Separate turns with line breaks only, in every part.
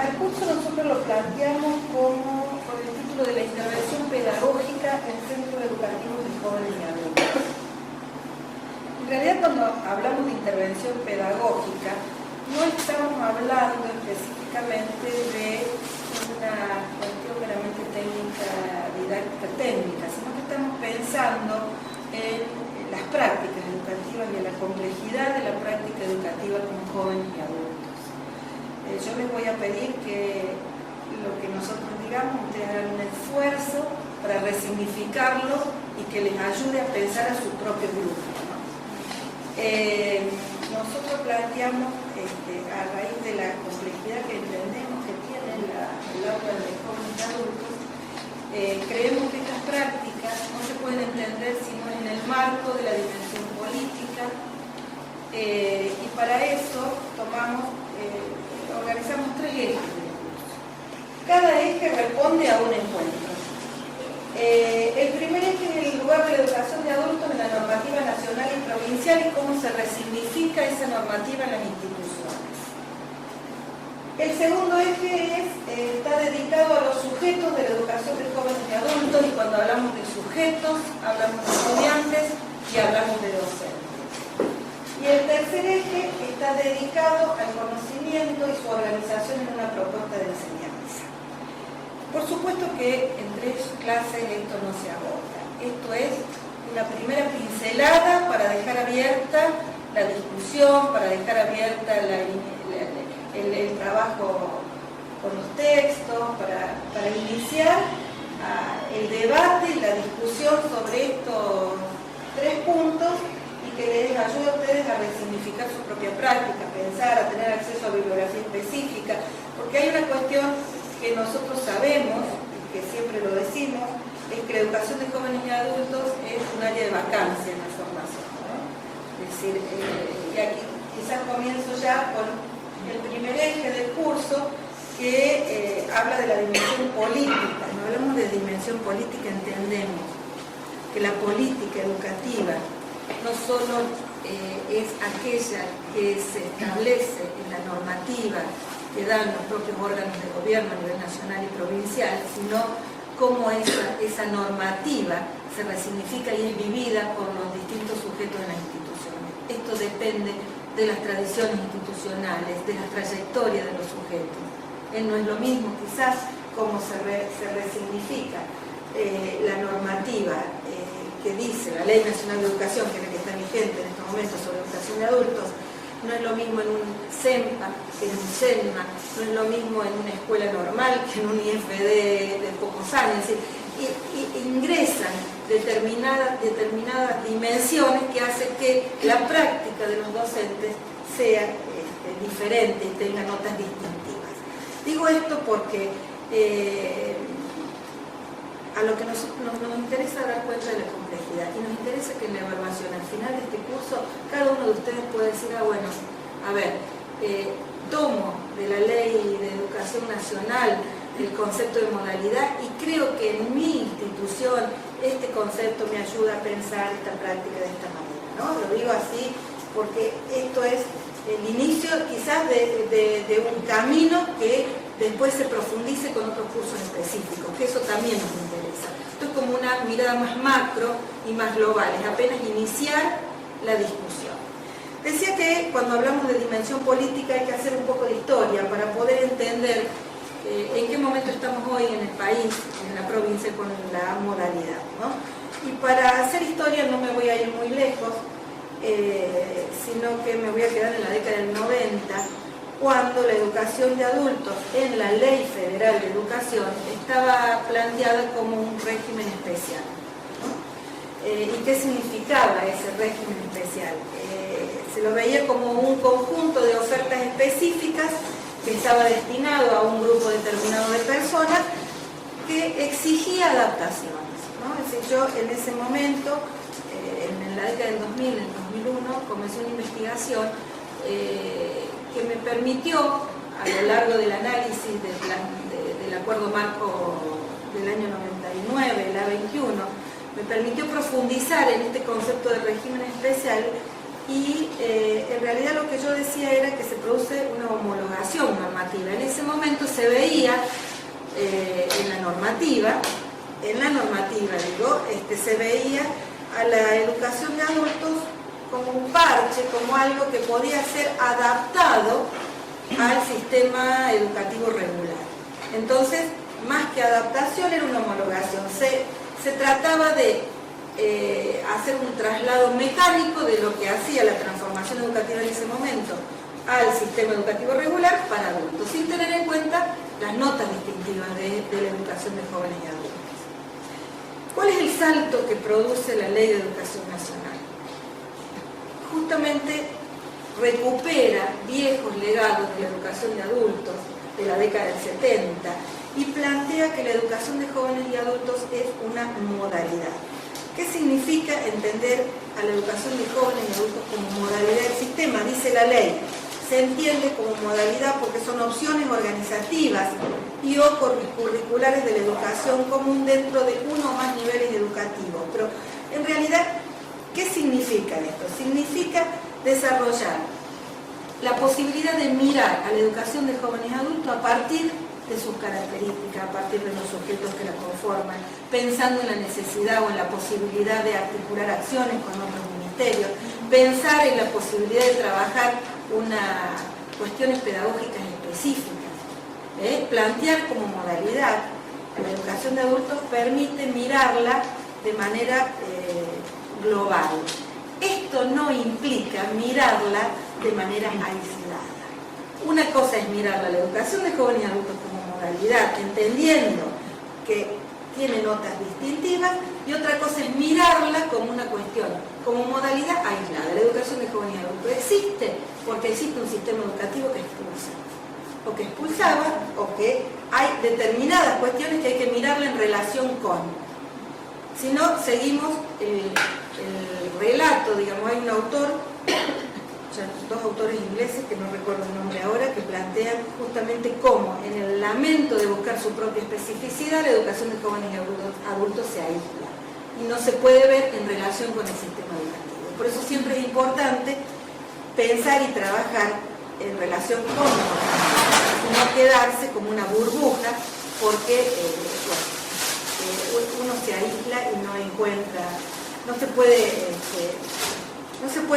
Al curso nosotros lo planteamos con el título de la intervención pedagógica en centros educativos de jóvenes y adultos. En realidad, cuando hablamos de intervención pedagógica, no estamos hablando específicamente de una cuestión meramente técnica, didáctica técnica, sino que estamos pensando en las prácticas educativas y en la complejidad de la práctica educativa con jóvenes y adultos. Yo les voy a pedir que lo que nosotros digamos, ustedes hagan un esfuerzo para resignificarlo y que les ayude a pensar a su propio grupo, ¿no? Nosotros planteamos, a raíz de la complejidad que entendemos que tiene el aula de jóvenes y adultos, creemos que estas prácticas no se pueden entender sino en el marco de la dimensión política, y para eso organizamos 3 ejes del curso. Cada eje responde a un encuentro. El primer eje es el lugar de la educación de adultos en la normativa nacional y provincial y cómo se resignifica esa normativa en las instituciones. El segundo eje está dedicado a los sujetos de la educación de jóvenes y adultos, y cuando hablamos de sujetos, hablamos de estudiantes y hablamos de docentes. Y el tercer eje está dedicado al conocimiento y su organización en una propuesta de enseñanza. Por supuesto que en 3 clases esto no se aborda. Esto es una primera pincelada para dejar abierta la discusión, para dejar abierta el trabajo con los textos, para iniciar el debate y la discusión sobre estos 3 puntos, que les ayude a ustedes a resignificar su propia práctica, a pensar, a tener acceso a bibliografía específica, porque hay una cuestión que nosotros sabemos, y que siempre lo decimos, es que la educación de jóvenes y adultos es un área de vacancia en la formación, ¿no? Es decir, y aquí quizás comienzo ya con el primer eje del curso, que habla de la dimensión política. Cuando hablamos de dimensión política entendemos que la política educativa no solo es aquella que se establece en la normativa que dan los propios órganos de gobierno a nivel nacional y provincial, sino cómo esa normativa se resignifica y es vivida por los distintos sujetos de las instituciones. Esto depende de las tradiciones institucionales, de la trayectoria de los sujetos. No es lo mismo quizás cómo se resignifica la normativa que dice la Ley Nacional de Educación, que es la que está vigente en estos momentos sobre educación de adultos. No es lo mismo en un CEMPA que en un CENMA, no es lo mismo en una escuela normal que en un IFD de pocos años. Y ingresan determinadas dimensiones que hacen que la práctica de los docentes sea diferente y tenga notas distintivas. Digo esto porque a lo que nos interesa dar cuenta de la complejidad, y nos interesa que en la evaluación al final de este curso cada uno de ustedes puede decir, bueno, a ver, tomo de la Ley de Educación Nacional el concepto de modalidad y creo que en mi institución este concepto me ayuda a pensar esta práctica de esta manera, ¿no? Lo digo así porque esto es el inicio quizás de un camino que después se profundice con otros cursos específicos, que eso también nos interesa. Esto es como una mirada más macro y más global, es apenas iniciar la discusión. Decía que cuando hablamos de dimensión política hay que hacer un poco de historia para poder entender en qué momento estamos hoy en el país, en la provincia, con la modalidad, ¿no? Y para hacer historia no me voy a ir muy lejos, sino que me voy a quedar en la década del 90, cuando la educación de adultos en la Ley Federal de Educación estaba planteada como un régimen especial, ¿no? ¿Y qué significaba ese régimen especial? Se lo veía como un conjunto de ofertas específicas que estaba destinado a un grupo determinado de personas que exigía adaptaciones, ¿no? Es decir, yo en ese momento, en la década del 2000, en el 2001, comencé una investigación que me permitió, a lo largo del análisis del acuerdo marco del año 99, el A21, me permitió profundizar en este concepto de régimen especial y en realidad lo que yo decía era que se produce una homologación normativa. En ese momento se veía en la normativa se veía a la educación de adultos como un parche, como algo que podía ser adaptado al sistema educativo regular. Entonces, más que adaptación, era una homologación. Se trataba de hacer un traslado mecánico de lo que hacía la transformación educativa en ese momento al sistema educativo regular para adultos, sin tener en cuenta las notas distintivas de la educación de jóvenes y adultos. ¿Cuál es el salto que produce la Ley de Educación Nacional? Justamente recupera viejos legados de la educación de adultos de la década del 70 y plantea que la educación de jóvenes y adultos es una modalidad. ¿Qué significa entender a la educación de jóvenes y adultos como modalidad del sistema? Dice la ley, se entiende como modalidad porque son opciones organizativas y o curriculares de la educación común dentro de uno o más niveles educativos. Pero en realidad, ¿qué significa esto? Significa desarrollar la posibilidad de mirar a la educación de jóvenes y adultos a partir de sus características, a partir de los sujetos que la conforman, pensando en la necesidad o en la posibilidad de articular acciones con otros ministerios, pensar en la posibilidad de trabajar cuestiones pedagógicas específicas, plantear como modalidad la educación de adultos permite mirarla de manera global. Esto no implica mirarla de manera aislada. Una cosa es mirar la educación de jóvenes y adultos como modalidad, entendiendo que tiene notas distintivas, y otra cosa es mirarla como una cuestión, como modalidad aislada. La educación de jóvenes y adultos existe porque existe un sistema educativo que expulsa, o que expulsaba, o que hay determinadas cuestiones que hay que mirarla en relación con. Si no, seguimos el relato, digamos, hay un autor, dos autores ingleses, que no recuerdo el nombre ahora, que plantean justamente cómo en el lamento de buscar su propia especificidad, la educación de jóvenes y adultos se aísla y no se puede ver en relación con el sistema educativo. Por eso siempre es importante pensar y trabajar en relación con la educación, no quedarse como una burbuja, porque uno se aísla y no encuentra, no se puede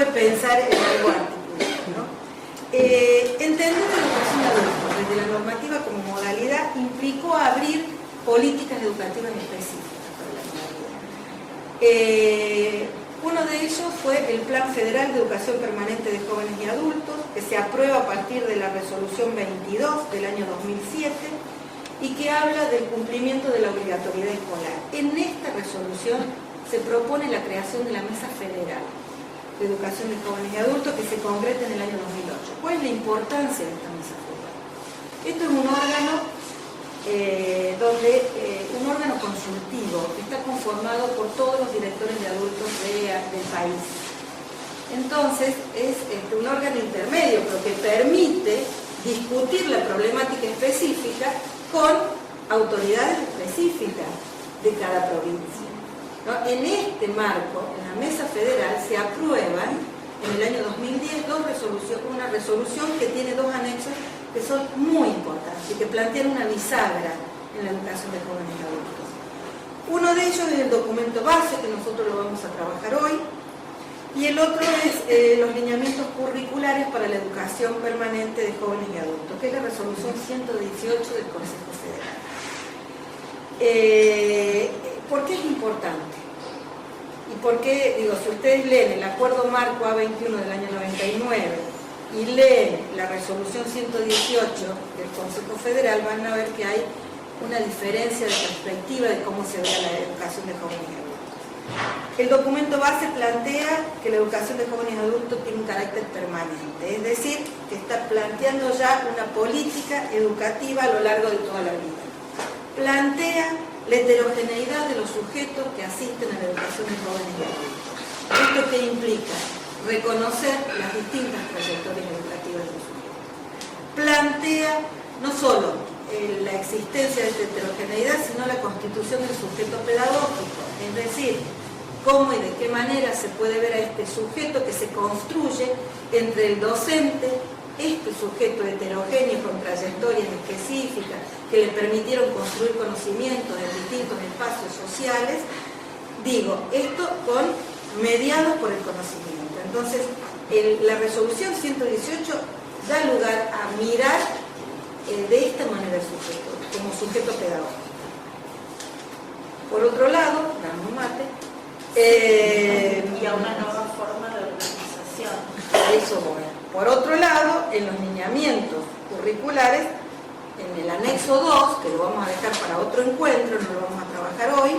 pensar en algo articulado, ¿no? Entender la educación de adultos desde la normativa como modalidad implicó abrir políticas educativas específicas para la modalidad. Uno de ellos fue el Plan Federal de Educación Permanente de Jóvenes y Adultos, que se aprueba a partir de la Resolución 22 del año 2007 y que habla del cumplimiento de la obligatoriedad escolar. En esta resolución se propone la creación de la Mesa Federal de Educación de Jóvenes y Adultos, que se concreta en el año 2008. ¿Cuál es la importancia de esta Mesa Federal? Esto es un órgano un órgano consultivo que está conformado por todos los directores de adultos del país. Entonces es un órgano intermedio, pero que permite discutir la problemática específica con autoridades específicas de cada provincia, ¿no? En este marco, en la Mesa Federal, se aprueban en el año 2010 una resolución que tiene dos anexos que son muy importantes y que plantean una bisagra en la educación de jóvenes y adultos. Uno de ellos es el documento base, que nosotros lo vamos a trabajar hoy, y el otro es los lineamientos curriculares para la educación permanente de jóvenes y adultos, que es la resolución 118 del Consejo Federal. ¿Por qué es importante? ¿Y por qué? Digo, si ustedes leen el Acuerdo Marco A21 del año 99 y leen la resolución 118 del Consejo Federal, van a ver que hay una diferencia de perspectiva de cómo se ve la educación de jóvenes y adultos. El documento base plantea que la educación de jóvenes y adultos tiene un carácter permanente, es decir, que está planteando ya una política educativa a lo largo de toda la vida. Plantea la heterogeneidad de los sujetos que asisten a la educación de jóvenes y adultos. ¿Esto qué implica? Reconocer las distintas trayectorias educativas de los sujetos. Plantea no solo la existencia de esta heterogeneidad, sino la constitución del sujeto pedagógico, es decir, cómo y de qué manera se puede ver a este sujeto que se construye entre el docente, este sujeto heterogéneo con trayectorias específicas que le permitieron construir conocimientos en distintos espacios sociales, digo, esto mediados por el conocimiento. Entonces, la resolución 118 da lugar a mirar de esta manera el sujeto, como sujeto pedagógico. Por otro lado, dame un mate,
y a una nueva forma de organización.
A eso voy. Por otro lado, en los lineamientos curriculares, en el anexo 2, que lo vamos a dejar para otro encuentro, no lo vamos a trabajar hoy,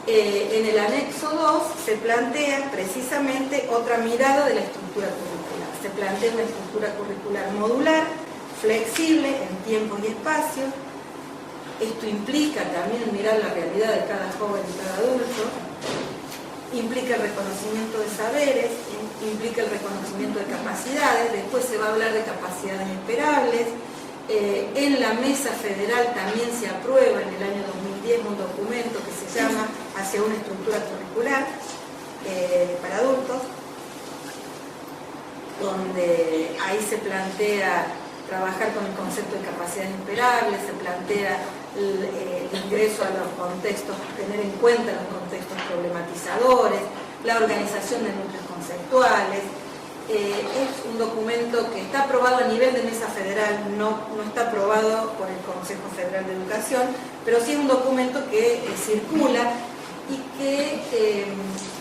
en el anexo 2 se plantea precisamente otra mirada de la estructura curricular. Se plantea una estructura curricular modular, flexible en tiempos y espacios. Esto implica también mirar la realidad de cada joven y cada adulto, implica el reconocimiento de saberes, implica el reconocimiento de capacidades, después se va a hablar de capacidades esperables. En la mesa federal también se aprueba en el año 2010 un documento que se llama Hacia una estructura curricular para adultos, donde ahí se plantea trabajar con el concepto de capacidades esperables, se plantea el ingreso a los contextos, tener en cuenta los contextos problematizadores, la organización de núcleos conceptuales. Es un documento que está aprobado a nivel de mesa federal, no está aprobado por el Consejo Federal de Educación, pero sí es un documento que circula y que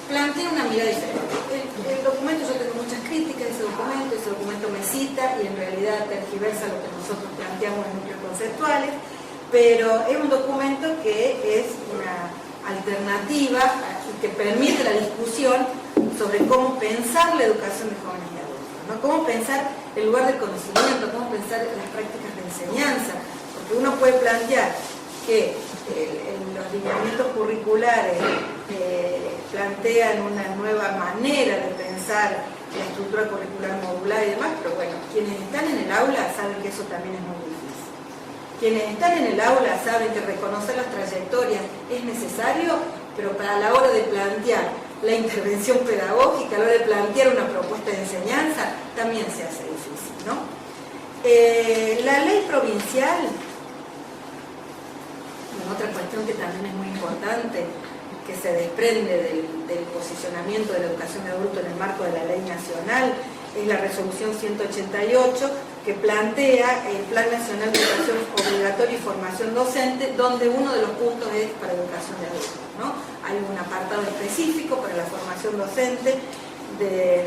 plantea una mirada diferente. El documento, yo tengo muchas críticas de ese documento me cita y en realidad tergiversa lo que nosotros planteamos en núcleos conceptuales, pero es un documento que es una alternativa y que permite la discusión sobre cómo pensar la educación de jóvenes y adultos, ¿no? Cómo pensar el lugar del conocimiento, cómo pensar las prácticas de enseñanza, porque uno puede plantear que los lineamientos curriculares plantean una nueva manera de pensar la estructura curricular modular y demás, pero bueno, quienes están en el aula saben que eso también es muy difícil. Quienes están en el aula saben que reconocer las trayectorias es necesario, pero para la hora de plantear la intervención pedagógica, a la hora de plantear una propuesta de enseñanza, también se hace difícil, ¿no? La ley provincial, otra cuestión que también es muy importante, que se desprende del posicionamiento de la educación de adulto en el marco de la ley nacional, es la resolución 188, que plantea el Plan Nacional de Educación Obligatoria y Formación Docente, donde uno de los puntos es para educación de adultos, ¿no? Hay un apartado específico para la formación docente de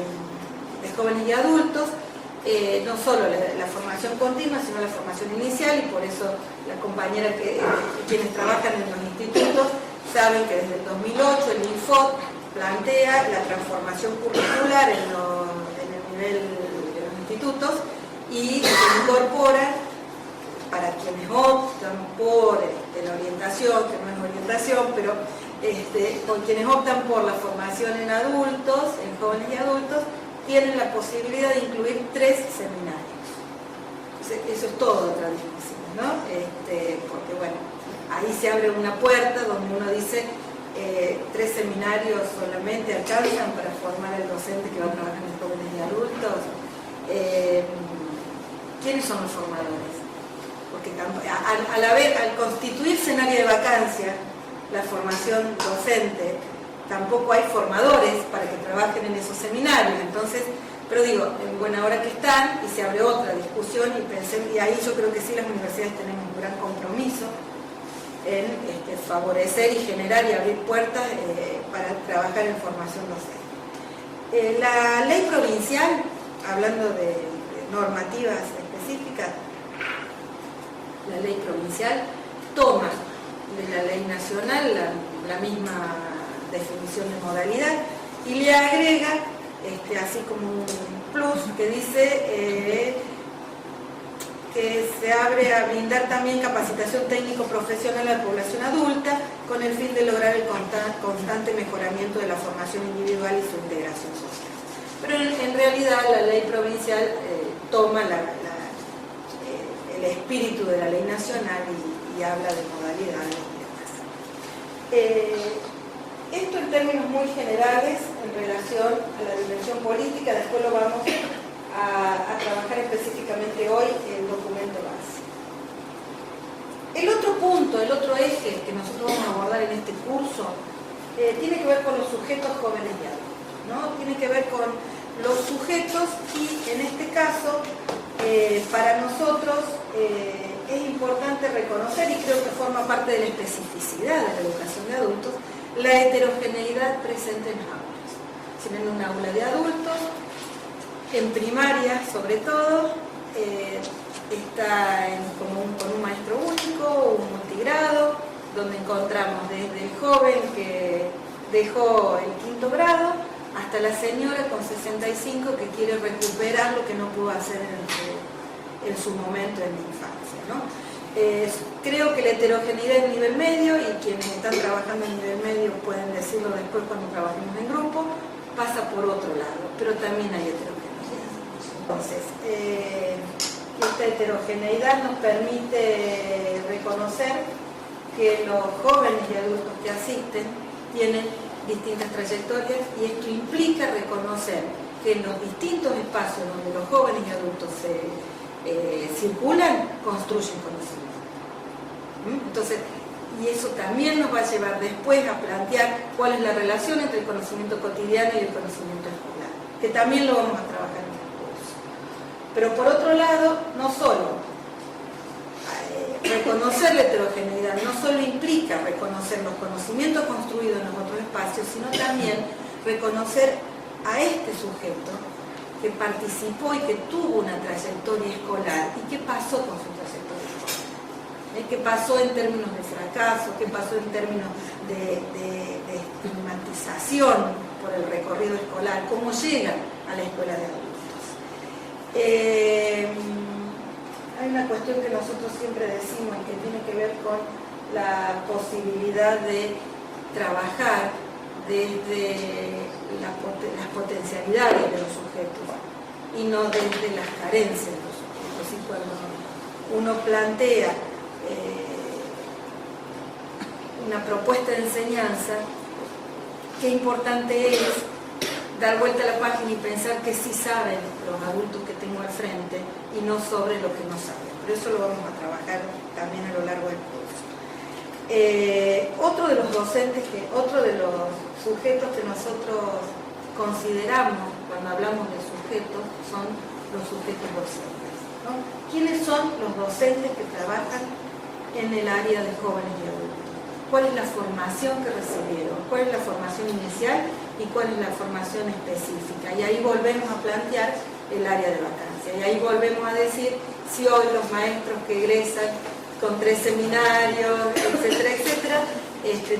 jóvenes y adultos, no solo la formación continua, sino la formación inicial, y por eso la compañera quienes trabajan en los institutos saben que desde el 2008 el INFOT plantea la transformación curricular en el nivel de los institutos y se incorpora para quienes optan por la orientación, que no es orientación, pero con quienes optan por la formación en adultos, en jóvenes y adultos, tienen la posibilidad de incluir 3 seminarios. Eso es todo otra discusión, ¿no? Porque bueno, ahí se abre una puerta donde uno dice 3 seminarios solamente alcanzan para formar al docente que va a trabajar en jóvenes y adultos. ¿Quiénes son los formadores? Porque al constituirse en área de vacancia la formación docente, tampoco hay formadores para que trabajen en esos seminarios. Entonces, pero digo, en buena hora que están, y se abre otra discusión, y ahí yo creo que sí las universidades tenemos un gran compromiso en favorecer y generar y abrir puertas para trabajar en formación docente. La ley provincial, hablando de normativas específicas, la ley provincial toma de la ley nacional la misma definición de modalidad y le agrega así como un plus que dice que se abre a brindar también capacitación técnico-profesional a la población adulta con el fin de lograr el constante mejoramiento de la formación individual y su integración social. Pero en realidad la ley provincial toma el espíritu de la ley nacional y habla de modalidades y demás. Esto en términos muy generales en relación a la dimensión política, después lo vamos a trabajar específicamente hoy el documento base. El otro punto, el otro eje que nosotros vamos a abordar en este curso tiene que ver con los sujetos jóvenes y adultos, ¿no? Tiene que ver con los sujetos y en este caso para nosotros es importante reconocer, y creo que forma parte de la especificidad de la educación de adultos, la heterogeneidad presente en las aulas. Si en un aula de adultos, en primaria sobre todo, está con un maestro único, un multigrado, donde encontramos desde el joven que dejó el 5º grado hasta la señora con 65 que quiere recuperar lo que no pudo hacer en su momento en la infancia, ¿no? Creo que la heterogeneidad es nivel medio, y quienes están trabajando en nivel medio pueden decirlo después cuando trabajemos en grupo, pasa por otro lado, pero también hay heterogeneidad. Entonces, esta heterogeneidad nos permite reconocer que los jóvenes y adultos que asisten tienen distintas trayectorias, y esto implica reconocer que en los distintos espacios donde los jóvenes y adultos circulan, construyen conocimiento. Entonces, y eso también nos va a llevar después a plantear cuál es la relación entre el conocimiento cotidiano y el conocimiento escolar, que también lo vamos a trabajar en el curso. Pero por otro lado, no solo reconocer la heterogeneidad, no solo implica reconocer los conocimientos construidos en los otros espacios, sino también reconocer a este sujeto que participó y que tuvo una trayectoria escolar y qué pasó con su trayectoria escolar, qué pasó en términos de fracaso, qué pasó en términos de estigmatización por el recorrido escolar, cómo llega a la escuela de adultos. Hay una cuestión que nosotros siempre decimos que tiene que ver con la posibilidad de trabajar desde las potencialidades de los sujetos y no desde las carencias de los sujetos. Y cuando uno plantea una propuesta de enseñanza, qué importante es dar vuelta a la página y pensar que sí saben los adultos que tengo al frente y no sobre lo que no saben. Pero eso lo vamos a trabajar también a lo largo del curso. Otro de los docentes, otro de los sujetos que nosotros consideramos cuando hablamos de sujetos son los sujetos docentes, ¿no? ¿Quiénes son los docentes que trabajan en el área de jóvenes y adultos? ¿Cuál es la formación que recibieron? ¿Cuál es la formación inicial y cuál es la formación específica? Y ahí volvemos a plantear el área de vacancia. Y ahí volvemos a decir si hoy los maestros que egresan con 3 seminarios, etcétera, etcétera,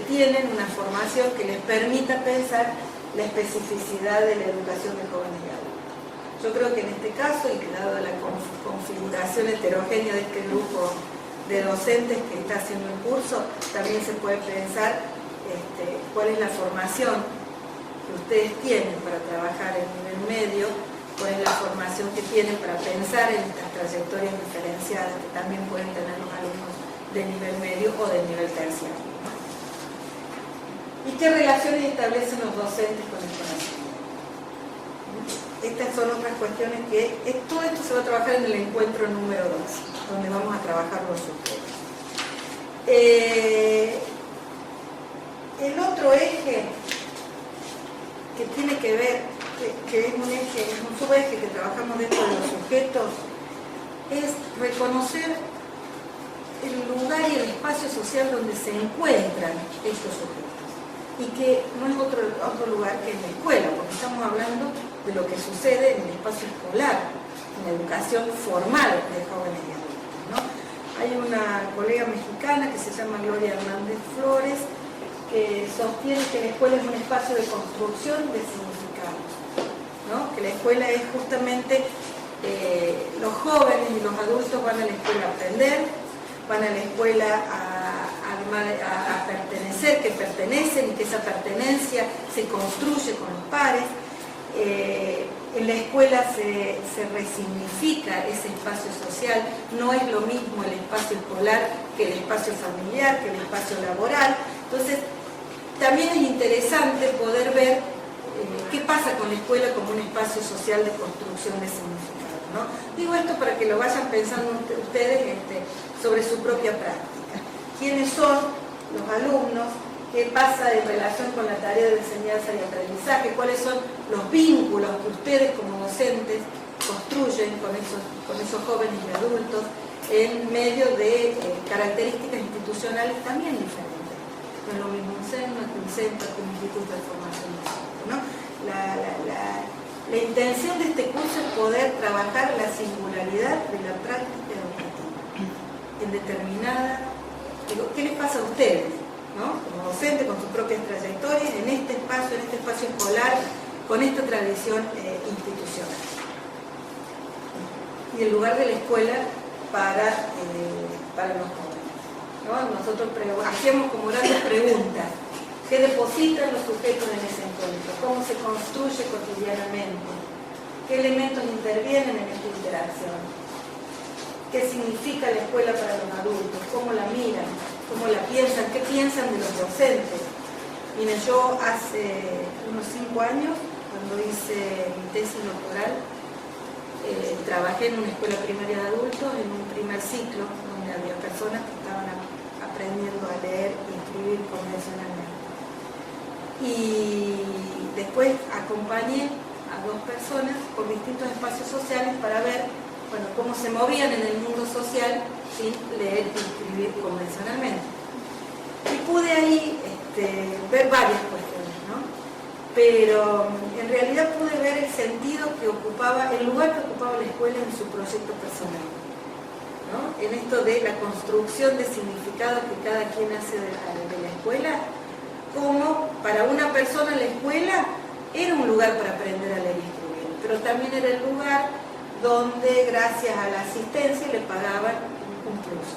tienen una formación que les permita pensar la especificidad de la educación de jóvenes y adultos. Yo creo que en este caso, y dado la configuración heterogénea de este grupo de docentes que está haciendo el curso, también se puede pensar cuál es la formación que ustedes tienen para trabajar en nivel medio, cuál es la formación que tienen para pensar en estas trayectorias diferenciadas que también pueden tener los alumnos de nivel medio o de nivel terciario. ¿Y qué relaciones establecen los docentes con el conocimiento? Estas son otras cuestiones que todo esto se va a trabajar en el encuentro número 2, donde vamos a trabajar los sujetos. El otro eje que tiene que ver, que es un subeje que trabajamos dentro de los sujetos, es reconocer el lugar y el espacio social donde se encuentran estos sujetos, y que no es otro lugar que en la escuela, porque estamos hablando de lo que sucede en el espacio escolar, en la educación formal de jóvenes y adultos, ¿no? Hay una colega mexicana que se llama Gloria Hernández Flores, que sostiene que la escuela es un espacio de construcción de significados, ¿no? Que la escuela es justamente, los jóvenes y los adultos van a la escuela a aprender, van a la escuela a pertenecer, que pertenecen y que esa pertenencia se construye con los pares. En la escuela se resignifica ese espacio social, no es lo mismo el espacio escolar que el espacio familiar, que el espacio laboral. Entonces, también es interesante poder ver qué pasa con la escuela como un espacio social de construcción de significado, ¿no? Digo esto para que lo vayan pensando ustedes sobre su propia práctica. ¿Quiénes son los alumnos? ¿Qué pasa en relación con la tarea de enseñanza y aprendizaje? ¿Cuáles son los vínculos que ustedes como docentes construyen con esos jóvenes y adultos en medio de características institucionales también diferentes? No es lo mismo un centro que un centro, que un instituto de formación docente, ¿no? La intención de este curso es poder trabajar la singularidad de la práctica educativa en determinada... ¿Qué les pasa a ustedes, ¿no? Como docentes, con sus propias trayectorias, en este espacio escolar, con esta tradición institucional? Y el lugar de la escuela para los jóvenes, ¿no? Nosotros hacemos como grandes preguntas. ¿Qué depositan los sujetos en ese encuentro? ¿Cómo se construye cotidianamente? ¿Qué elementos intervienen en esta interacción? ¿Qué significa la escuela para los adultos? ¿Cómo la miran? ¿Cómo la piensan? ¿Qué piensan de los docentes? Miren, yo hace unos 5 años, cuando hice mi tesis doctoral, trabajé en una escuela primaria de adultos, en un primer ciclo, donde había personas que estaban aprendiendo a leer y escribir convencionalmente. Y después acompañé a 2 personas por distintos espacios sociales para ver, bueno, cómo se movían en el mundo social sin leer y escribir convencionalmente. Y pude ahí ver varias cuestiones, ¿no? Pero en realidad pude ver el sentido que ocupaba, el lugar que ocupaba la escuela en su proyecto personal, ¿no? En esto de la construcción de significado que cada quien hace de la escuela, como para una persona la escuela era un lugar para aprender a leer y escribir, pero también era el lugar donde gracias a la asistencia le pagaban un plus,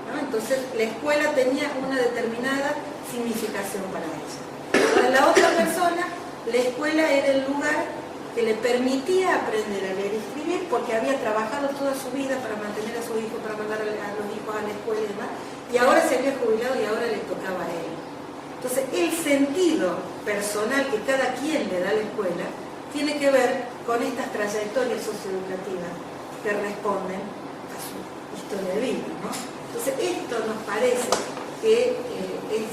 ¿no? Entonces la escuela tenía una determinada significación para ella. Para la otra persona, la escuela era el lugar que le permitía aprender a leer y escribir porque había trabajado toda su vida para mantener a su hijo, para mandar a los hijos a la escuela y demás, y ahora se había jubilado y ahora le tocaba a él. Entonces, el sentido personal que cada quien le da a la escuela tiene que ver con estas trayectorias socioeducativas que responden a su historia de vida, ¿no? Entonces, esto nos parece que es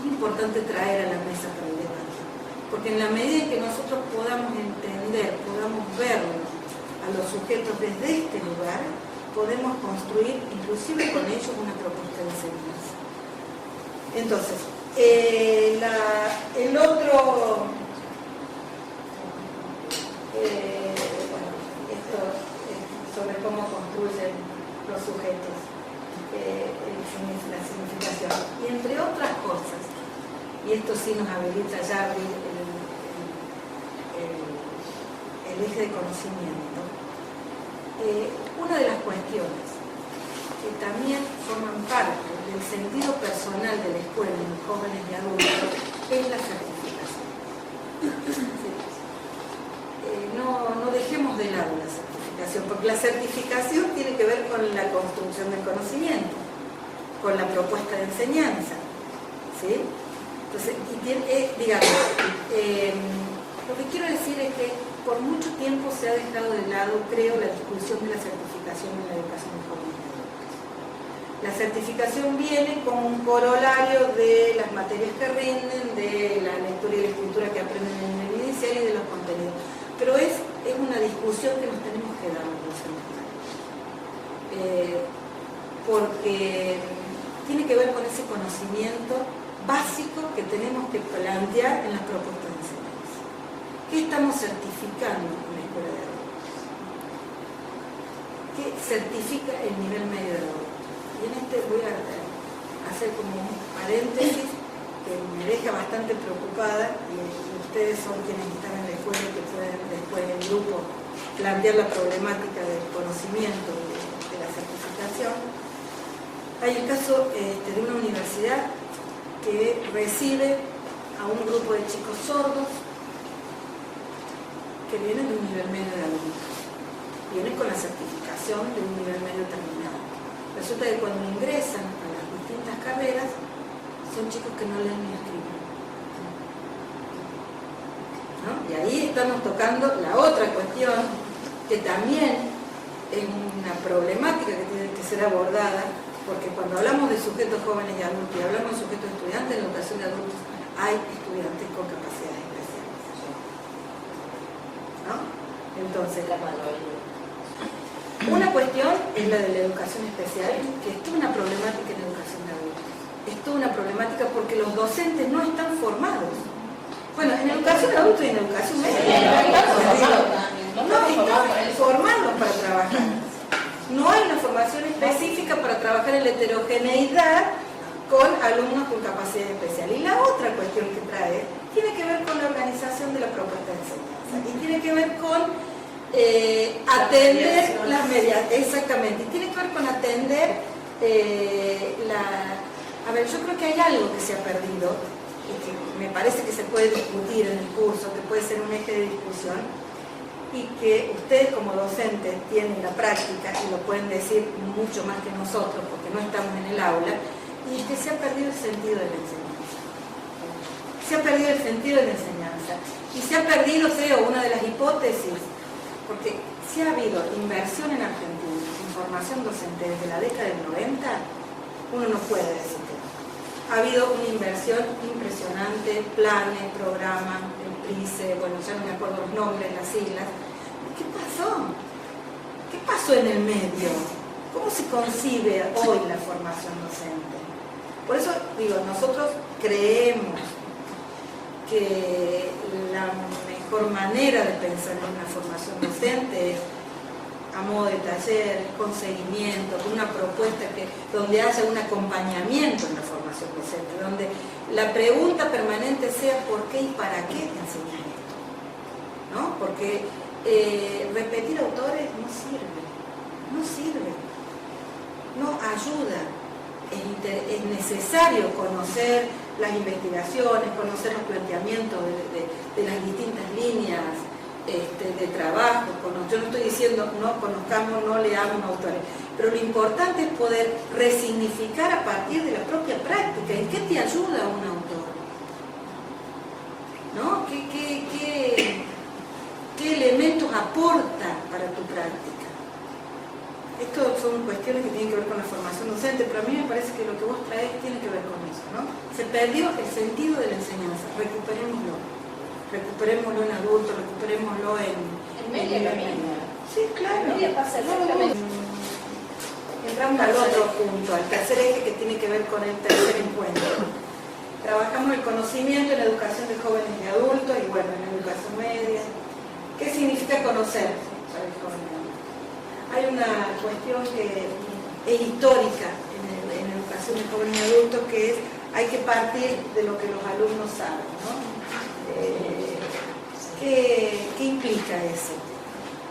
importante traer a la mesa para el debate, porque en la medida en que nosotros podamos entender, podamos vernos a los sujetos desde este lugar, podemos construir, inclusive con ellos, una propuesta de enseñanza. Entonces, el otro, esto sobre cómo construyen los sujetos, la significación. Y entre otras cosas, y esto sí nos habilita ya a abrir el eje de conocimiento, una de las cuestiones que también forman parte del sentido personal de la escuela en los jóvenes y adultos es la certificación. No dejemos de lado la certificación, porque la certificación tiene que ver con la construcción del conocimiento, con la propuesta de enseñanza, ¿sí? Entonces, lo que quiero decir es que por mucho tiempo se ha dejado de lado, creo, la discusión de la certificación en la educación de jóvenes. La certificación viene como un corolario de las materias que rinden, de la lectura y la escritura que aprenden en el inicial y de los contenidos. Pero es una discusión que nos tenemos que dar los docentes. Porque tiene que ver con ese conocimiento básico que tenemos que plantear en las propuestas de enseñanza. ¿Qué estamos certificando en la escuela de adultos? ¿Qué certifica el nivel medio de adultos? Y en voy a hacer como un paréntesis que me deja bastante preocupada, y ustedes son quienes están en la escuela y que pueden después en grupo plantear la problemática del conocimiento de la certificación. Hay el caso de una universidad que recibe a un grupo de chicos sordos que vienen de un nivel medio de adultos, vienen con la certificación de un nivel medio terminado. Resulta que cuando ingresan a las distintas carreras
son chicos que no leen ni escriben, ¿no? Y ahí estamos tocando la otra cuestión que también es una problemática que tiene que ser abordada, porque cuando hablamos de sujetos jóvenes y adultos y hablamos de sujetos estudiantes, en la educación de adultos hay estudiantes con capacidades especiales, ¿no? Entonces, una cuestión es la de la educación especial, que es toda una problemática en la educación de adultos. Es toda una problemática porque los docentes no están formados. Bueno, en educación de adultos y en educación media no están formados para trabajar. No hay una formación específica para trabajar en la heterogeneidad con alumnos con capacidad especial. Y la otra cuestión que trae tiene que ver con la organización de la propuesta de enseñanza y tiene que ver con atender las medias, exactamente, y tiene que ver con atender a ver, yo creo que hay algo que se ha perdido y que me parece que se puede discutir en el curso, que puede ser un eje de discusión y que ustedes como docentes tienen la práctica y lo pueden decir mucho más que nosotros porque no estamos en el aula, y es que se ha perdido el sentido de la enseñanza. Se ha perdido el sentido de la enseñanza y se ha perdido, creo, una de las hipótesis, porque si ha habido inversión en Argentina en formación docente desde la década del 90, uno no puede decir que no. Ha habido una inversión impresionante, planes, programas, el PRICE, bueno, ya no me acuerdo los nombres, las siglas. ¿Qué pasó? ¿Qué pasó en el medio? ¿Cómo se concibe hoy la formación docente? Por eso digo, nosotros creemos que la mejor manera de pensar en una formación docente es a modo de taller, con seguimiento, con una propuesta donde haya un acompañamiento en la formación docente, donde la pregunta permanente sea ¿por qué y para qué enseñar esto? ¿No? Porque repetir autores no sirve, no ayuda. Es necesario conocer las investigaciones, conocer los planteamientos de las distintas líneas de trabajo. Yo no estoy diciendo no conozcamos, no leamos autores, pero lo importante es poder resignificar a partir de la propia práctica. ¿En qué te ayuda un autor? ¿No? ¿Qué elementos aporta para tu práctica? Esto son cuestiones que tienen que ver con la formación docente, pero a mí me parece que lo que vos traes tiene que ver con eso, ¿no? Se perdió el sentido de la enseñanza, recuperémoslo en adultos, recuperémoslo en
media también.
Sí, claro.
En media pasa exactamente.
Entramos al otro punto, al tercer eje que tiene que ver con el tercer encuentro. Trabajamos el conocimiento en la educación de jóvenes y adultos y bueno, en la educación media. ¿Qué significa conocer para el joven y adulto? Hay una cuestión que es histórica en la educación de jóvenes y adultos, que es hay que partir de lo que los alumnos saben, ¿no? ¿Qué implica eso?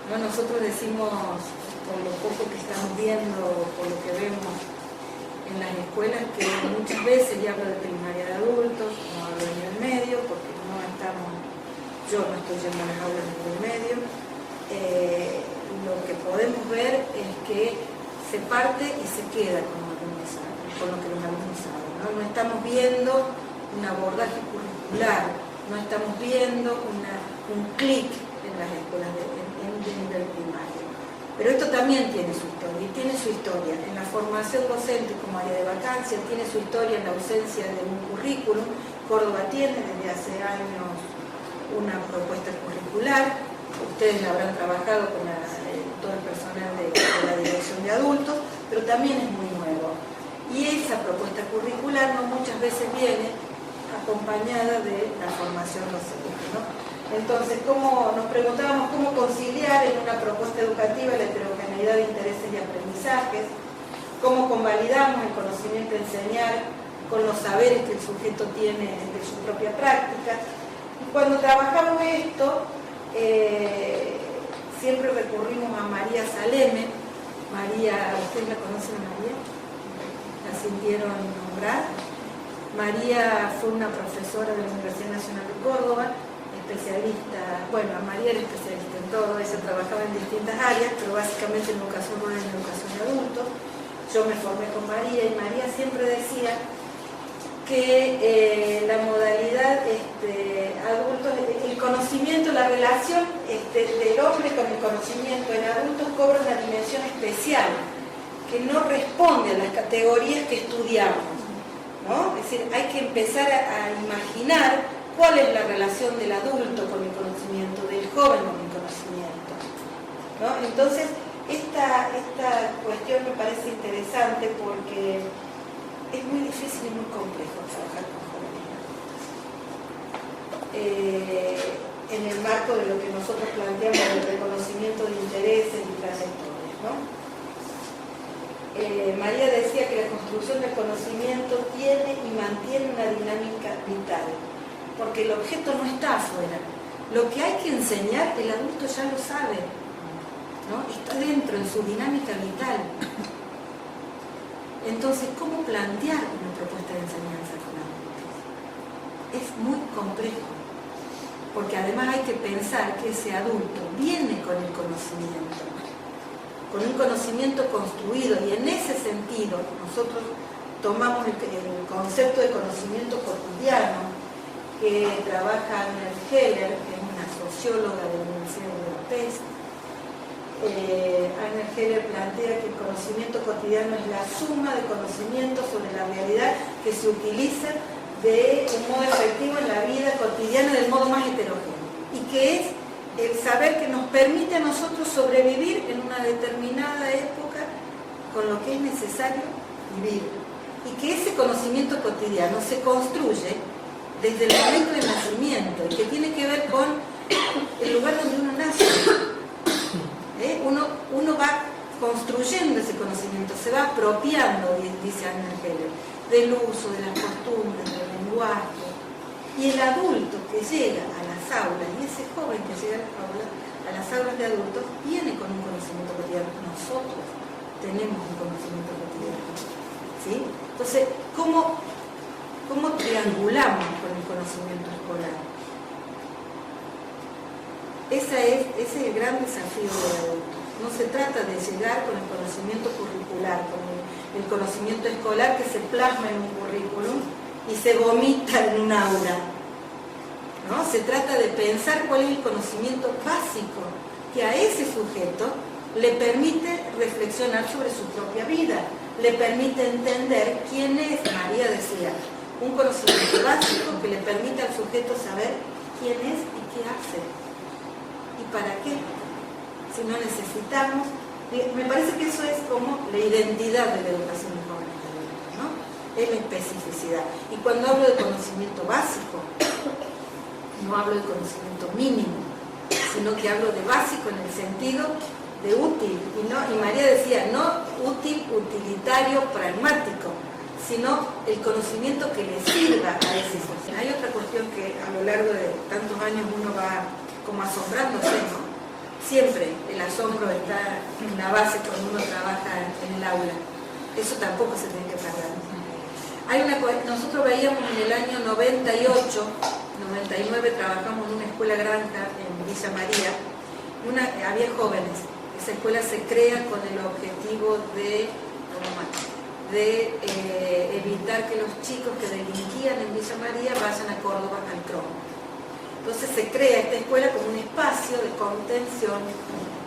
¿No? Nosotros decimos, por lo poco que estamos viendo, por lo que vemos en las escuelas, que muchas veces, y hablo de primaria de adultos, no hablo de nivel medio, porque yo no estoy yendo a las aulas de nivel medio, lo que podemos ver es que se parte y se queda con lo que los alumnos saben, ¿no? No estamos viendo un abordaje curricular, no estamos viendo un clic en las escuelas de nivel primario. Pero esto también tiene su historia, y tiene su historia en la formación docente como área de vacancia, tiene su historia en la ausencia de un currículum. Córdoba tiene desde hace años una propuesta curricular, ustedes la habrán trabajado con todo el personal de la dirección de adultos, pero también es muy nuevo. Y esa propuesta curricular no muchas veces viene acompañada de la formación docente, ¿no? Entonces, nos preguntábamos cómo conciliar en una propuesta educativa la heterogeneidad de intereses y aprendizajes, cómo convalidamos el conocimiento de enseñar con los saberes que el sujeto tiene de su propia práctica. Y cuando trabajamos esto, siempre recurrimos a María Saleme. María, ¿ustedes la conocen a María? ¿La sintieron nombrar? María fue una profesora de la Universidad Nacional de Córdoba, especialista, bueno, María era especialista en todo, ella trabajaba en distintas áreas, pero básicamente en educación rural y en educación de adultos. Yo me formé con María y María siempre decía que la modalidad adultos, el conocimiento, la relación del hombre con el conocimiento en adultos cobra una dimensión especial que no responde a las categorías que estudiamos, ¿no? Es decir, hay que empezar a imaginar cuál es la relación del adulto con el conocimiento, del joven con el conocimiento, ¿no? Entonces, esta cuestión me parece interesante porque es muy difícil y muy complejo trabajar con jóvenes en el marco de lo que nosotros planteamos del reconocimiento de intereses y trayectorias, ¿no? María decía que la construcción del conocimiento tiene y mantiene una dinámica vital, porque el objeto no está afuera. Lo que hay que enseñar, el adulto ya lo sabe, ¿no? Está dentro, en su dinámica vital. Entonces, ¿cómo plantear una propuesta de enseñanza con adultos? Es muy complejo, porque además hay que pensar que ese adulto viene con el conocimiento, con un conocimiento construido, y en ese sentido nosotros tomamos el concepto de conocimiento cotidiano que trabaja Agner Heller, que es una socióloga de la Universidad de Budapest. Agner Heller plantea que el conocimiento cotidiano es la suma de conocimientos sobre la realidad que se utiliza de un modo efectivo en la vida cotidiana del modo más heterogéneo, y que es el saber que nos permite a nosotros sobrevivir en una determinada época con lo que es necesario vivir, y que ese conocimiento cotidiano se construye desde el momento del nacimiento, y que tiene que ver con el lugar donde uno nace. Uno va construyendo ese conocimiento, se va apropiando, dice Agner Heller, del uso, de las costumbres, del lenguaje. Y el adulto que llega a las aulas, y ese joven que llega a las aulas de adultos, viene con un conocimiento cotidiano. Nosotros tenemos un conocimiento cotidiano, ¿sí? Entonces, ¿cómo triangulamos con el conocimiento escolar? Ese es el gran desafío del adulto. No se trata de llegar con el conocimiento curricular, con el conocimiento escolar que se plasma en un currículum y se vomita en un aula, ¿no? Se trata de pensar cuál es el conocimiento básico que a ese sujeto le permite reflexionar sobre su propia vida, le permite entender quién es. María decía, un conocimiento básico que le permite al sujeto saber quién es y qué hace y para qué. Si no necesitamos, me parece que eso es como la identidad de la educación de jóvenes y adultos, ¿no? Es la especificidad. Y cuando hablo de conocimiento básico, no hablo de conocimiento mínimo, sino que hablo de básico en el sentido de útil. Y María decía, no útil, utilitario, pragmático, sino el conocimiento que le sirva a ese sujeto. Hay otra cuestión que a lo largo de tantos años uno va como asombrándose, ¿no? Siempre el asombro está en la base cuando uno trabaja en el aula. Eso tampoco se tiene que perder. Nosotros veíamos en el año 98, 99, trabajamos en una escuela granja en Villa María. Había jóvenes. Esa escuela se crea con el objetivo de evitar que los chicos que delinquían en Villa María vayan a Córdoba al CROM. Entonces se crea esta escuela como un espacio de contención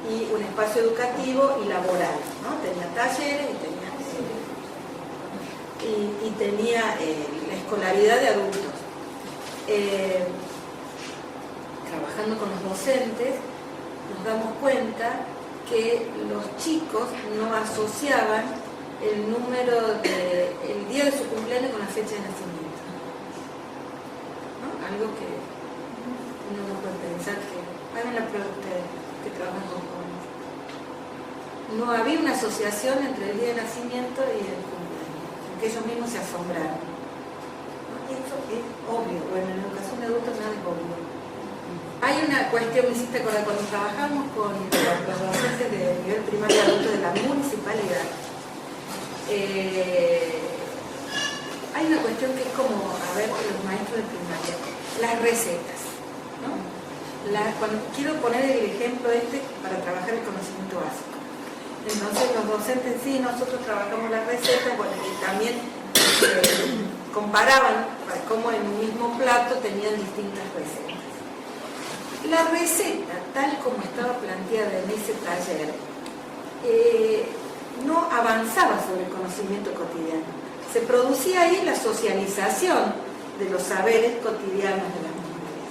y un espacio educativo y laboral, ¿no? Tenía talleres y tenía la escolaridad de adultos. Trabajando con los docentes nos damos cuenta que los chicos no asociaban el día de su cumpleaños con la fecha de nacimiento, ¿no? Algo que uno no puede pensar. Que hagan la prueba ustedes que trabajan con jóvenes. No había una asociación entre el día de nacimiento y el cumpleaños, porque ellos mismos se asombraron, ¿no? Eso es obvio. Bueno, en la educación de adultos nada es obvio. Hay una cuestión, me hiciste acordar, cuando trabajamos con los docentes de nivel primario de adultos de la municipalidad, hay una cuestión que es como, a ver, los maestros de primaria, las recetas, ¿no? Cuando quiero poner el ejemplo para trabajar el conocimiento básico. Entonces los docentes sí, nosotros trabajamos las recetas, bueno, y también comparaban cómo en un mismo plato tenían distintas recetas. La receta, tal como estaba planteada en ese taller, no avanzaba sobre el conocimiento cotidiano. Se producía ahí la socialización de los saberes cotidianos de las mujeres,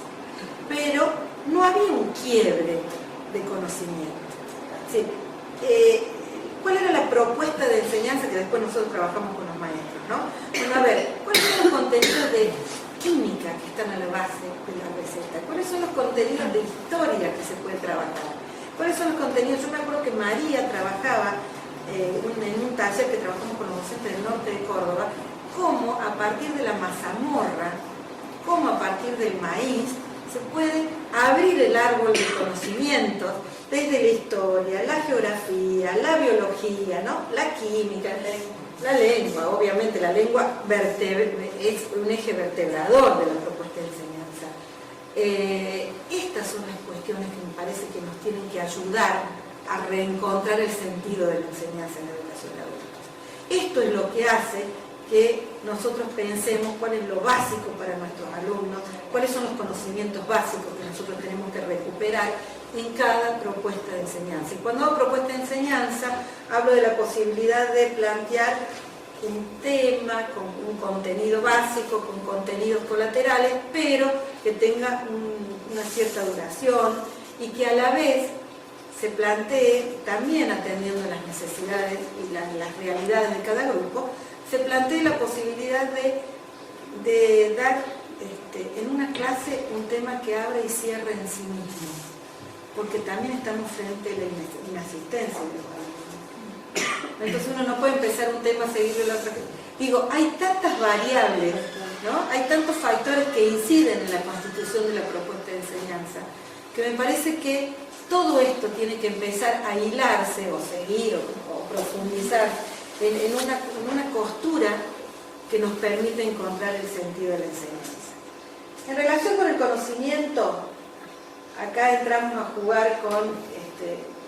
pero no había un quiebre de conocimiento. Sí. ¿Cuál era la propuesta de enseñanza que después nosotros trabajamos con los maestros, ¿no? Bueno, a ver, ¿cuáles son los contenidos de química que están a la base de la receta? ¿Cuáles son los contenidos de historia que se puede trabajar? ¿Cuáles son los contenidos? Yo me acuerdo que María trabajaba en un taller que trabajamos con los docentes del norte de Córdoba, cómo a partir de la mazamorra, cómo a partir del maíz, se puede abrir el árbol de conocimientos desde la historia, la geografía, la biología, ¿no? La química, la lengua. Obviamente la lengua es un eje vertebrador de la propuesta de enseñanza. Estas son las cuestiones que me parece que nos tienen que ayudar a reencontrar el sentido de la enseñanza en la educación de adultos. Esto es lo que hace que nosotros pensemos cuál es lo básico para nuestros alumnos, cuáles son los conocimientos básicos que nosotros tenemos que recuperar en cada propuesta de enseñanza. Y cuando hago propuesta de enseñanza, hablo de la posibilidad de plantear un tema con un contenido básico, con contenidos colaterales, pero que tenga una cierta duración y que a la vez se plantee, también atendiendo las necesidades y las realidades de cada grupo, se plantee la posibilidad de dar en una clase un tema que abra y cierre en sí mismo, porque también estamos frente a la inasistencia de los alumnos. Entonces uno no puede empezar un tema, seguirle la otra. Digo, hay tantas variables, ¿no? Hay tantos factores que inciden en la constitución de la propuesta de enseñanza, que me parece que todo esto tiene que empezar a hilarse o seguir o profundizar en una costura que nos permite encontrar el sentido de la enseñanza. En relación con el conocimiento, acá entramos a jugar con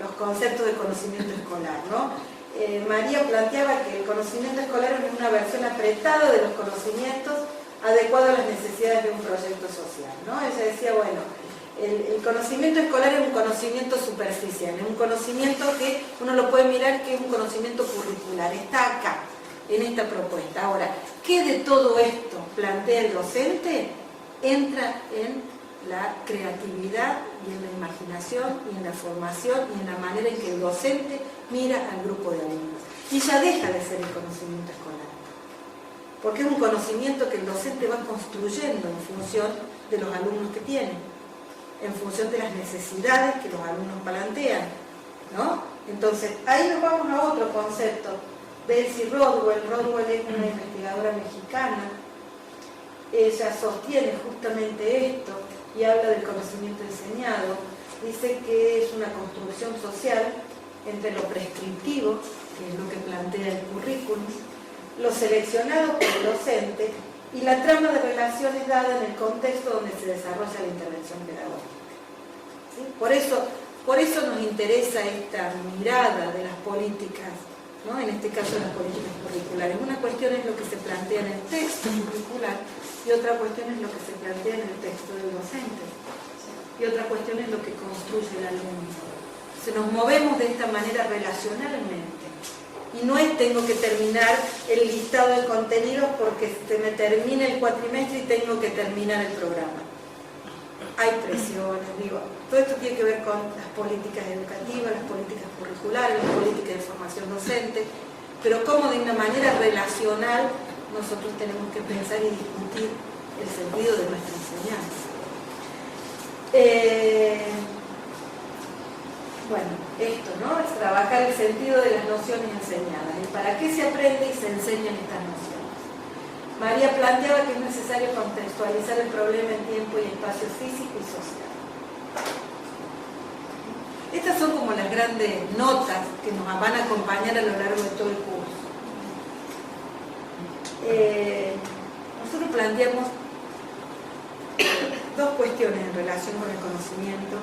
los conceptos de conocimiento escolar, ¿no? María planteaba que el conocimiento escolar es una versión apretada de los conocimientos adecuados a las necesidades de un proyecto social, ¿no? Ella decía, bueno, el conocimiento escolar es un conocimiento superficial, es un conocimiento que uno lo puede mirar que es un conocimiento curricular, está acá, en esta propuesta. Ahora, ¿qué de todo esto plantea el docente? Entra en la creatividad y en la imaginación y en la formación y en la manera en que el docente mira al grupo de alumnos. Y ya deja de ser el conocimiento escolar, porque es un conocimiento que el docente va construyendo en función de los alumnos que tiene, en función de las necesidades que los alumnos plantean, ¿no? Entonces, ahí nos vamos a otro concepto. Betsy Rodwell es una investigadora mexicana. Ella sostiene justamente esto y habla del conocimiento enseñado. Dice que es una construcción social entre lo prescriptivo, que es lo que plantea el currículum, lo seleccionado por el docente y la trama de relaciones dada en el contexto donde se desarrolla la intervención pedagógica. ¿Sí? Por eso nos interesa esta mirada de las políticas, ¿no? En este caso las políticas curriculares. Una cuestión es lo que se plantea en el texto curricular y otra cuestión es lo que se plantea en el texto del docente y otra cuestión es lo que construye el alumno. Se nos movemos de esta manera relacionalmente. Y no es tengo que terminar el listado de contenidos porque se me termina el cuatrimestre y tengo que terminar el programa. Hay presiones, digo, todo esto tiene que ver con las políticas educativas, las políticas curriculares, las políticas de formación docente, pero cómo de una manera relacional nosotros tenemos que pensar y discutir el sentido de nuestra enseñanza. Bueno, esto, ¿no? Es trabajar el sentido de las nociones enseñadas, el para qué se aprende y se enseñan estas nociones. María planteaba que es necesario contextualizar el problema en tiempo y espacio físico y social. Estas son como las grandes notas que nos van a acompañar a lo largo de todo el curso. Nosotros planteamos dos cuestiones en relación con el conocimiento.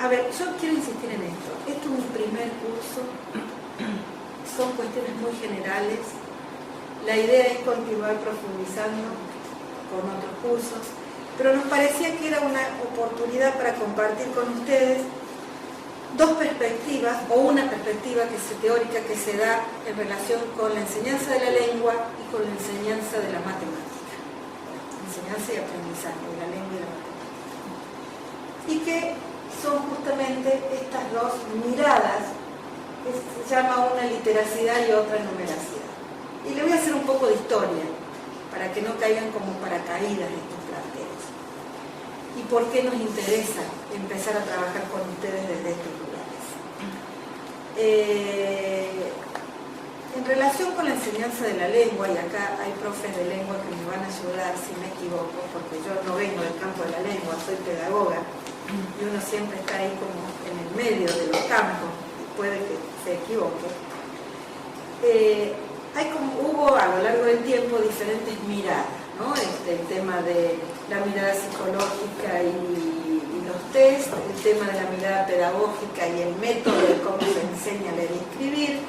A ver, yo quiero insistir en esto. Esto es un primer curso, son cuestiones muy generales La idea es continuar profundizando con otros cursos, pero nos parecía que era una oportunidad para compartir con ustedes dos perspectivas, o una perspectiva teórica que se da en relación con la enseñanza de la lengua y con la enseñanza de la matemática. Enseñanza y aprendizaje de la lengua y la matemática. Y que son justamente estas dos miradas, que se llama una literacidad y otra numeracidad. Y le voy a hacer un poco de historia, para que no caigan como paracaídas estos planteos. ¿Y por qué nos interesa empezar a trabajar con ustedes desde estos lugares? En relación con la enseñanza de la lengua, y acá hay profes de lengua que me van a ayudar si me equivoco, porque yo no vengo del campo de la lengua, soy pedagoga, y uno siempre está ahí como en el medio de los campos, y puede que se equivoque. Hubo a lo largo del tiempo diferentes miradas, ¿no? El tema de la mirada psicológica y los test, el tema de la mirada pedagógica y el método de cómo se enseña a leer y escribir,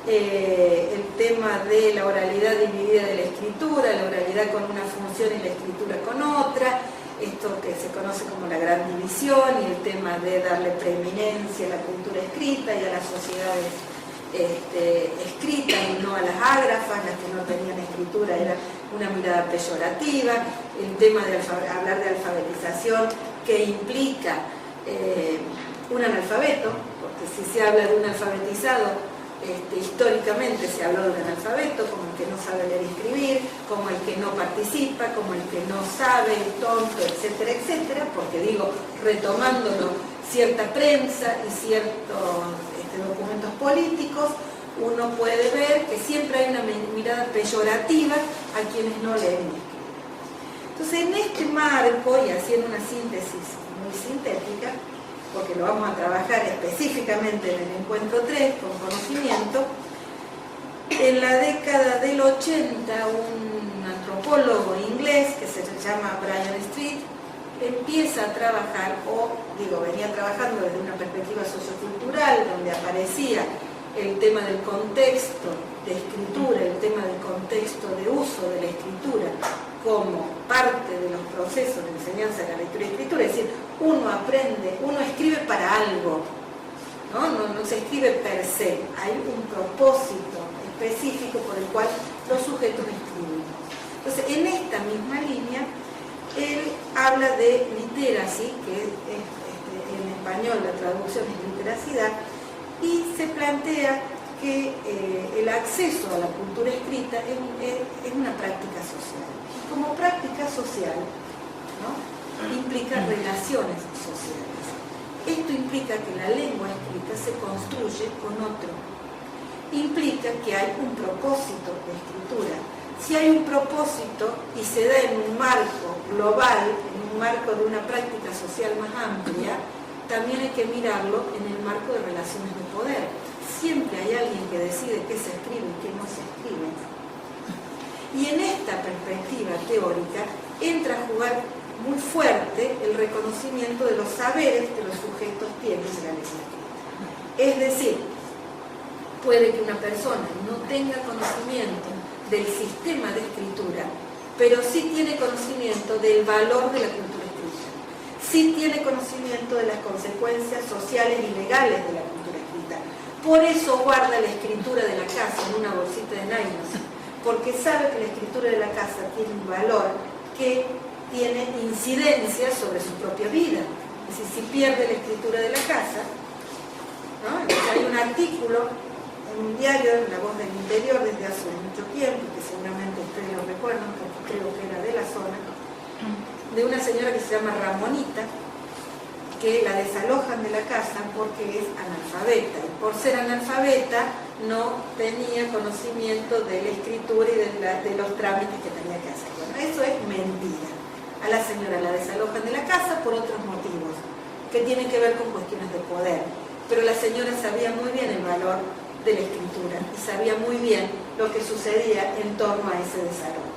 el tema de la oralidad dividida de la escritura, la oralidad con una función y la escritura con otra, esto que se conoce como la gran división, y el tema de darle preeminencia a la cultura escrita y a las sociedades escritas y no a las ágrafas, las que no tenían escritura era una mirada peyorativa, el tema de hablar de alfabetización que implica un analfabeto, porque si se habla de un alfabetizado, históricamente se habló de un analfabeto como el que no sabe leer y escribir, como el que no participa, como el que no sabe, el tonto, etcétera, etcétera, porque digo, retomándolo, cierta prensa y ciertos documentos políticos, uno puede ver que siempre hay una mirada peyorativa a quienes no leen y escriben. Entonces, en este marco, y haciendo una síntesis muy sintética, porque lo vamos a trabajar específicamente en el encuentro 3 con conocimiento, en la década del 80 un antropólogo inglés que se llama Brian Street empieza a trabajar, venía trabajando desde una perspectiva sociocultural, donde aparecía el tema del contexto de escritura, el tema del contexto de uso de la escritura como parte de los procesos de enseñanza de la lectura y escritura, es decir, uno aprende, uno escribe para algo, no se escribe per se, hay un propósito específico por el cual los sujetos escribimos. Entonces, en esta misma línea, él habla de literacy, que en español la traducción es literacidad, y se plantea que el acceso a la cultura escrita es una práctica social. Y como práctica social, implica relaciones sociales. Esto implica que la lengua escrita se construye con otro. Implica que hay un propósito de escritura. Si hay un propósito y se da en un marco global, en un marco de una práctica social más amplia, también hay que mirarlo en el marco de relaciones de poder. Siempre hay alguien que decide qué se escribe y qué no se escribe. Y en esta perspectiva teórica entra a jugar muy fuerte el reconocimiento de los saberes que los sujetos tienen de la lengua escrita. Es decir, puede que una persona no tenga conocimiento del sistema de escritura, pero sí tiene conocimiento del valor de la cultura escrita, sí tiene conocimiento de las consecuencias sociales y legales de la cultura escrita. Por eso guarda la escritura de la casa en una bolsita de nylon, porque sabe que la escritura de la casa tiene un valor que tiene incidencia sobre su propia vida. Es decir, si pierde la escritura de la casa, entonces hay un artículo en un diario, en La Voz del Interior, desde hace mucho tiempo, que seguramente ustedes lo recuerdan, porque creo que era de la zona, de una señora que se llama Ramonita, que la desalojan de la casa porque es analfabeta, y por ser analfabeta no tenía conocimiento de la escritura y de los trámites que tenía que hacer. Bueno, eso es mentira. A la señora la desalojan de la casa por otros motivos, que tienen que ver con cuestiones de poder, pero la señora sabía muy bien el valor de la escritura y sabía muy bien lo que sucedía en torno a ese desarrollo,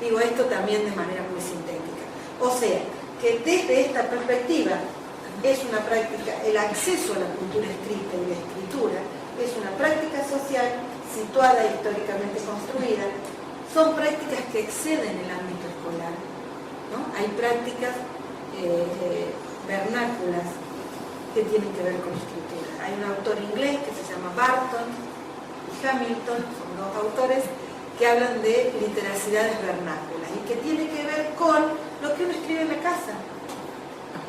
Digo esto también de manera muy sintética. O sea, que desde esta perspectiva es una práctica, el acceso a la cultura escrita y la escritura
es una práctica social situada e históricamente construida. Son prácticas que exceden el ámbito escolar, ¿no? Hay prácticas vernáculas que tienen que ver con la escritura. Hay un autor inglés que se llama Barton y Hamilton, son dos autores que hablan de literacidades vernáculas y que tiene que ver con lo que uno escribe en la casa,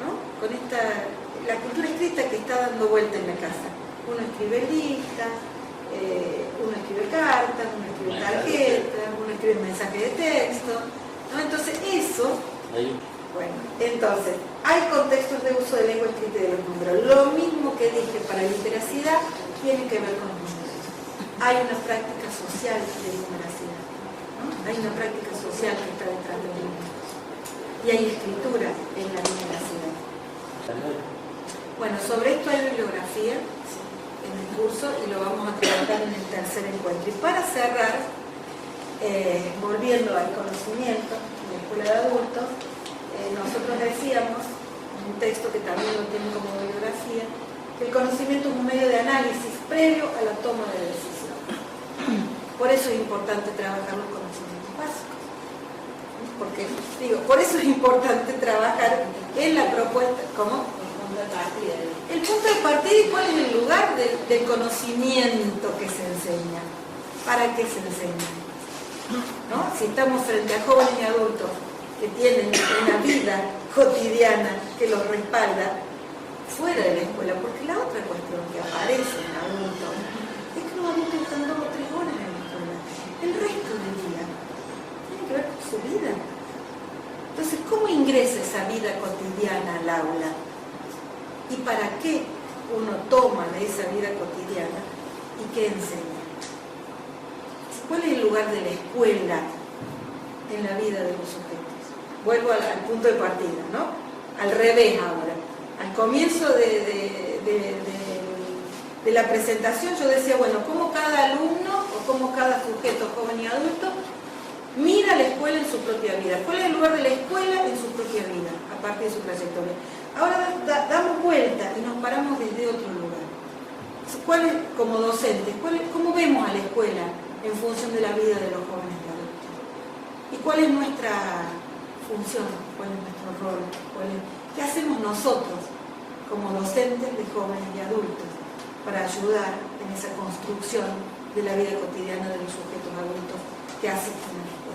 ¿no? Con la cultura escrita que está dando vuelta en la casa. Uno escribe listas, uno escribe cartas, uno escribe tarjetas, uno escribe mensajes de texto, ¿no? Entonces eso, bueno, entonces hay contextos de uso de lengua escrita y de los números. Lo mismo que dije para literacidad tiene que ver con los números. Hay una práctica social de numeracidad, ¿no? Hay una práctica social que está detrás de los números. Y hay escritura en la numeracidad. Bueno, sobre esto hay bibliografía en el curso y lo vamos a tratar en el tercer encuentro. Y para cerrar, volviendo al conocimiento en la escuela de adultos, nosotros decíamos, en un texto que también lo tiene como bibliografía, que el conocimiento es un medio de análisis previo a la toma de decisión. Por eso es importante trabajar los conocimientos básicos. Porque, digo, por eso es importante trabajar en la propuesta, ¿cómo? El punto de partida y cuál es el lugar del conocimiento que se enseña. ¿Para qué se enseña? ¿No? Si estamos frente a jóvenes y adultos que tienen una vida cotidiana que los respalda fuera de la escuela, porque la otra cuestión que aparece en adultos es que los adultos están 2 o 3 horas en la escuela. El resto del día tiene que ver con su vida. Entonces, ¿cómo ingresa esa vida cotidiana al aula? ¿Y para qué uno toma de esa vida cotidiana y qué enseña? ¿Cuál es el lugar de la escuela en la vida de los sujetos? Vuelvo al punto de partida, ¿no? Al revés ahora. Al comienzo de la presentación yo decía, bueno, cómo cada alumno o cómo cada sujeto, joven y adulto, mira la escuela en su propia vida. ¿Cuál es el lugar de la escuela en su propia vida, a partir de su trayectoria? Ahora damos vuelta y nos paramos desde otro lugar. ¿Cuál es, como docentes, cómo vemos a la escuela en función de la vida de los jóvenes y adultos? ¿Y cuál es nuestra función? ¿Cuál es nuestro rol? ¿Qué hacemos nosotros como docentes de jóvenes y adultos para ayudar en esa construcción de la vida cotidiana de los sujetos adultos que asisten a la escuela?